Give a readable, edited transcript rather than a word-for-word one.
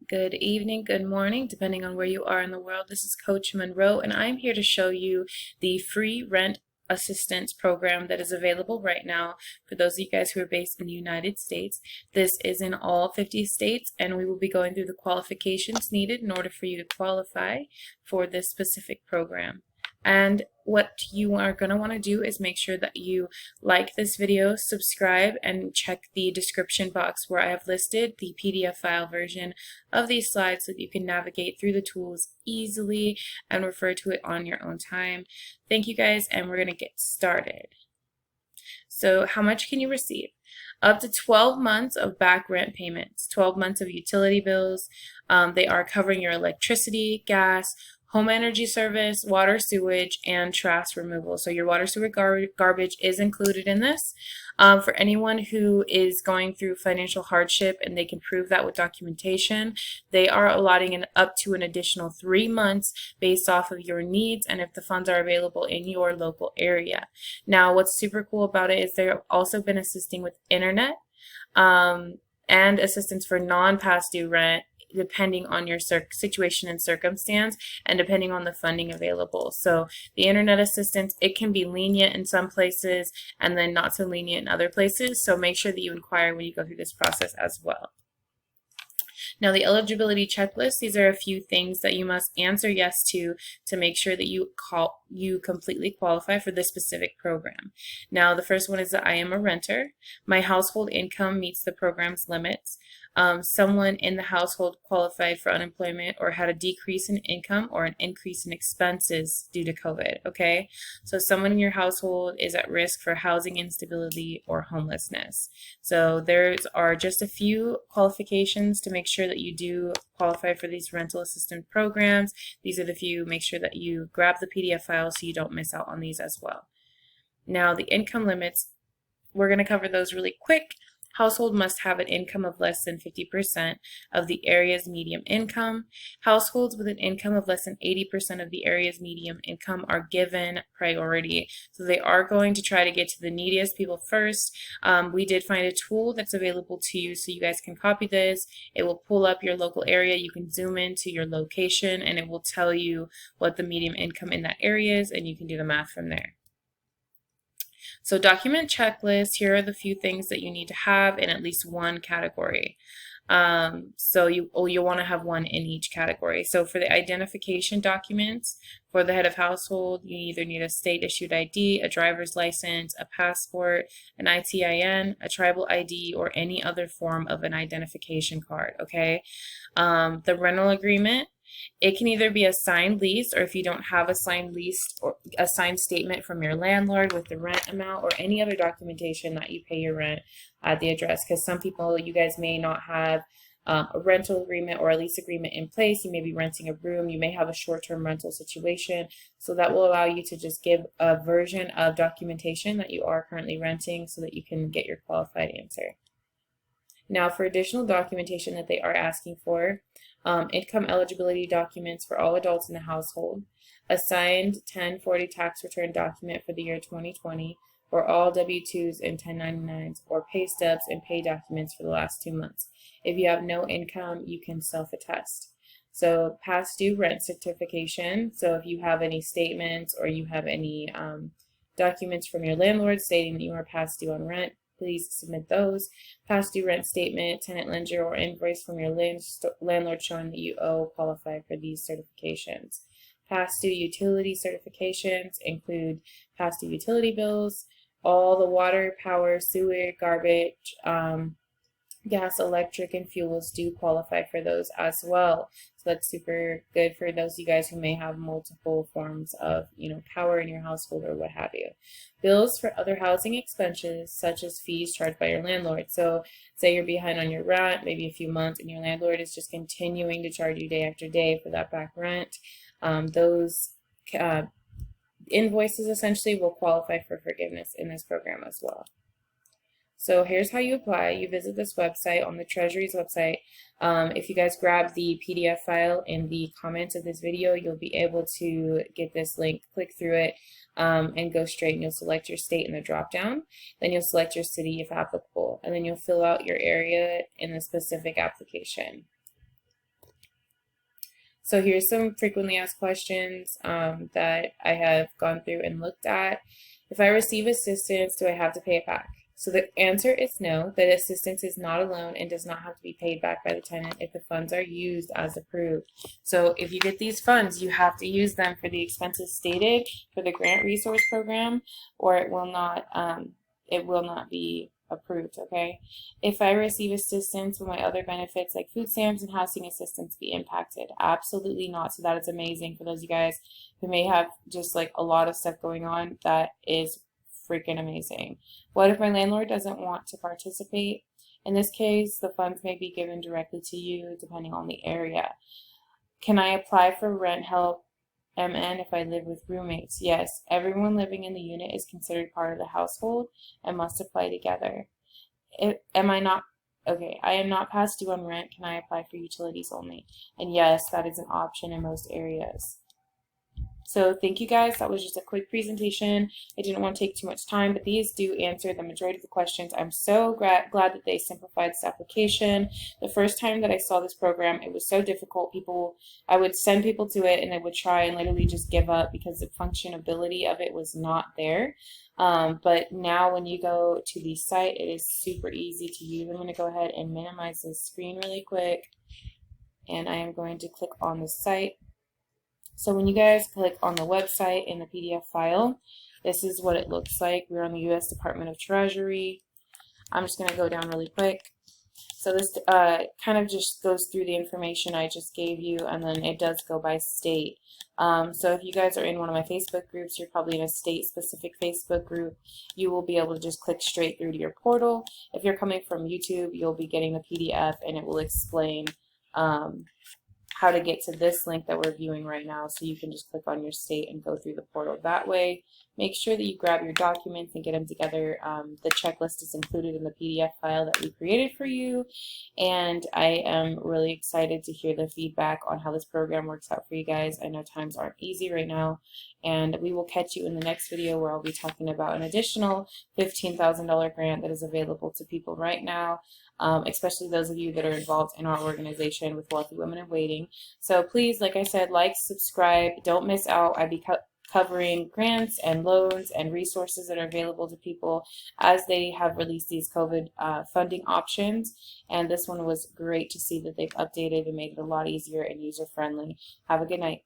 Good evening, good morning, depending on where you are in the world. This is Coach Monroe, and I'm here to show you the free rent assistance program that is available right now for those of you guys who are based in the United States. This is in all 50 states, and we will be going through the qualifications needed in order for you to qualify for this specific program. And what you are going to want to do is make sure that you like this video, subscribe, and check the description box where I have listed the PDF file version of these slides so that you can navigate through the tools easily and refer to it on your own time. Thank you guys, and we're going to get started. So how much can you receive? Up to 12 months of back rent payments, 12 months of utility bills. They are covering your electricity, gas, home energy service, water, sewage, and trash removal. So your water, sewer, garbage is included in this. For anyone who is going through financial hardship and they can prove that with documentation, they are allotting up to an additional 3 months based off of your needs and if the funds are available in your local area. Now, what's super cool about it is they've also been assisting with internet and assistance for non-past due rent, depending on your situation and circumstance and depending on the funding available. So the internet assistance, it can be lenient in some places and then not so lenient in other places. So make sure that you inquire when you go through this process as well. Now, the eligibility checklist, these are a few things that you must answer yes to make sure that you completely qualify for this specific program. Now, the first one is that I am a renter. My household income meets the program's limits. Someone in the household qualified for unemployment or had a decrease in income or an increase in expenses due to COVID, okay? So someone in your household is at risk for housing instability or homelessness. So there are just a few qualifications to make sure that you do qualify for these rental assistance programs. These are the few. Make sure that you grab the PDF file so you don't miss out on these as well. Now, the income limits, we're going to cover those really quick. Household must have an income of less than 50% of the area's median income. Households with an income of less than 80% of the area's median income are given priority. So they are going to try to get to the neediest people first. We did find a tool that's available to you so you guys can copy this. It will pull up your local area. You can zoom into your location and it will tell you what the median income in that area is, and you can do the math from there. So document checklist, here are the few things that you need to have in at least one category. So you'll want to have one in each category. So for the identification documents for the head of household, you either need a state issued ID, a driver's license, a passport, an ITIN, a tribal ID, or any other form of an identification card, okay? The rental agreement, it can either be a signed lease, or if you don't have a signed lease or a signed statement from your landlord with the rent amount or any other documentation that you pay your rent at the address. Because some people, you guys may not have a rental agreement or a lease agreement in place. You may be renting a room. You may have a short-term rental situation. So that will allow you to just give a version of documentation that you are currently renting so that you can get your qualified answer. Now, for additional documentation that they are asking for, income eligibility documents for all adults in the household, a signed 1040 tax return document for the year 2020, or all W-2s and 1099s, or pay stubs and pay documents for the last 2 months. If you have no income, you can self-attest. So past due rent certification, so if you have any statements or you have any documents from your landlord stating that you are past due on rent, please submit those. Past due rent statement, tenant ledger, or invoice from your landlord showing that you qualify for these certifications. Past due utility certifications include past due utility bills, all the water, power, sewer, garbage, gas, electric, and fuels do qualify for those as well. So that's super good for those of you guys who may have multiple forms of, power in your household or what have you. Bills for other housing expenses, such as fees charged by your landlord. So say you're behind on your rent, maybe a few months, and your landlord is just continuing to charge you day after day for that back rent. Those invoices essentially will qualify for forgiveness in this program as well. So here's how you apply. You visit this website on the Treasury's website. If you guys grab the PDF file in the comments of this video, you'll be able to get this link, click through it, and go straight, and you'll select your state in the drop down. Then you'll select your city if applicable, and then you'll fill out your area in the specific application. So here's some frequently asked questions that I have gone through and looked at. If I receive assistance, do I have to pay it back? So the answer is no. The assistance is not a loan and does not have to be paid back by the tenant if the funds are used as approved. So if you get these funds, you have to use them for the expenses stated for the grant resource program, or it will not be approved, okay? If I receive assistance, will my other benefits like food stamps and housing assistance be impacted? Absolutely not. So that is amazing for those of you guys who may have just like a lot of stuff going on. That is freaking amazing. What if my landlord doesn't want to participate? In this case, the funds may be given directly to you depending on the area. Can I apply for rent help MN if I live with roommates? Yes, everyone living in the unit is considered part of the household and must apply together. Am I not okay? I am not past due on rent. Can I apply for utilities only? And yes, that is an option in most areas. So thank you guys. That was just a quick presentation. I didn't want to take too much time, but these do answer the majority of the questions. I'm so glad that they simplified this application. The first time that I saw this program, it was so difficult. I would send people to it and they would try and literally just give up because the functionality of it was not there. But now when you go to the site, it is super easy to use. I'm going to go ahead and minimize this screen really quick. And I am going to click on the site. So when you guys click on the website in the PDF file, this is what it looks like. We're on the U.S. Department of Treasury. I'm just going to go down really quick. So this kind of just goes through the information I just gave you, and then it does go by state. So if you guys are in one of my Facebook groups, you're probably in a state-specific Facebook group, you will be able to just click straight through to your portal. If you're coming from YouTube, you'll be getting the PDF, and it will explain how to get to this link that we're viewing right now, so you can just click on your state and go through the portal that way. Make sure that you grab your documents and get them together. The checklist is included in the PDF file that we created for you, and I am really excited to hear the feedback on how this program works out for you guys. I know times aren't easy right now, and we will catch you in the next video where I'll be talking about an additional $15,000 grant that is available to people right now, especially those of you that are involved in our organization with Wealthy Women in Waiting. So please, like I said, like, subscribe, don't miss out. I'll be covering grants and loans and resources that are available to people as they have released these COVID funding options. And this one was great to see that they've updated and made it a lot easier and user-friendly. Have a good night.